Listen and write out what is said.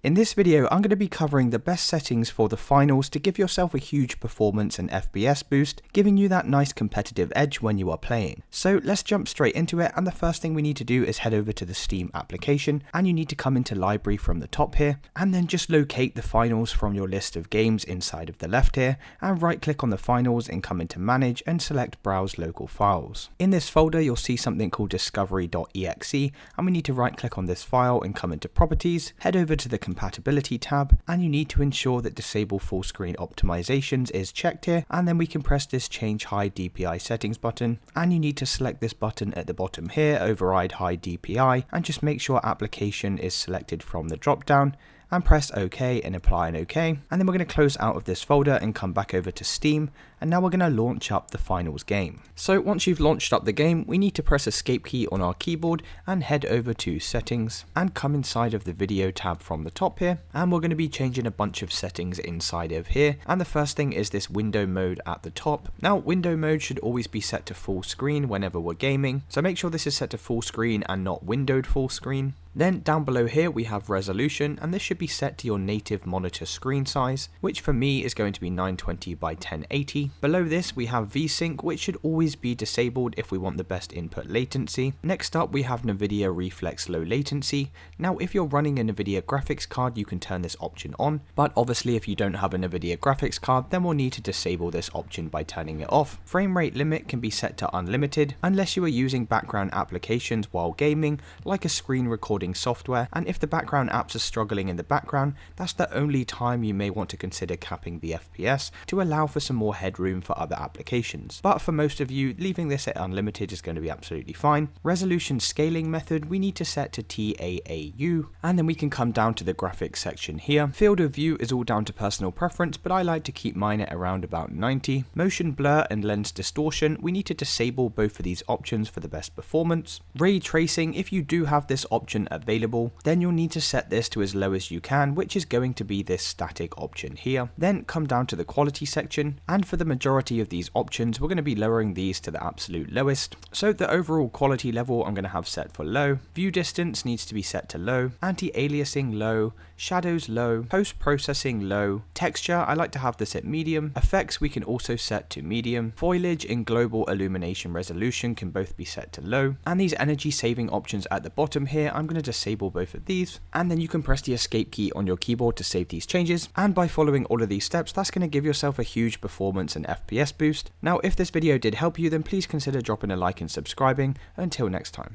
In this video, I'm going to be covering the best settings for the finals to give yourself a huge performance and FPS boost, giving you that nice competitive edge when you are playing. So let's jump straight into it, and the first thing we need to do is head over to the Steam application, and you need to come into library from the top here, and then just locate the finals from your list of games inside of the left here, and right click on the finals and come into manage and select browse local files. In this folder you'll see something called discovery.exe, and we need to right click on this file and come into properties, head over to the compatibility tab, and you need to ensure that disable full screen optimizations is checked here, and then we can press this change high DPI settings button, and you need to select this button at the bottom here, override high DPI, and just make sure application is selected from the drop down, and press OK and apply an OK, and then we're going to close out of this folder and come back over to Steam, and now we're going to launch up the finals game. So once you've launched up the game, we need to press escape key on our keyboard and head over to settings and come inside of the video tab from the top here, and we're going to be changing a bunch of settings inside of here, and the first thing is this window mode at the top. Now window mode should always be set to full screen whenever we're gaming, so make sure this is set to full screen and not windowed full screen. Then down below here we have resolution, and this should be set to your native monitor screen size, which for me is going to be 920 by 1080. Below this we have VSync, which should always be disabled if we want the best input latency. Next up we have NVIDIA Reflex Low Latency. Now if you're running a NVIDIA graphics card you can turn this option on, but obviously if you don't have a NVIDIA graphics card then we'll need to disable this option by turning it off. Frame rate limit can be set to unlimited unless you are using background applications while gaming, like a screen recording software, and if the background apps are struggling in the background, that's the only time you may want to consider capping the FPS to allow for some more headroom for other applications. But for most of you, leaving this at unlimited is going to be absolutely fine. Resolution scaling method we need to set to TAAU, and then we can come down to the graphics section here. Field of view is all down to personal preference, but I like to keep mine at around about 90. Motion blur and lens distortion, we need to disable both of these options for the best performance. Ray tracing, if you do have this option available, then you'll need to set this to as low as you can, which is going to be this static option here. Then come down to the quality section, and for the majority of these options we're going to be lowering these to the absolute lowest. So the overall quality level I'm going to have set for low, view distance needs to be set to low, anti-aliasing low, shadows low, post-processing low, texture I like to have this at medium, effects we can also set to medium, foliage and global illumination resolution can both be set to low, and these energy saving options at the bottom here I'm going to disable both of these, and then you can press the escape key on your keyboard to save these changes, and by following all of these steps that's going to give yourself a huge performance and FPS boost. Now if this video did help you then please consider dropping a like and subscribing. Until next time.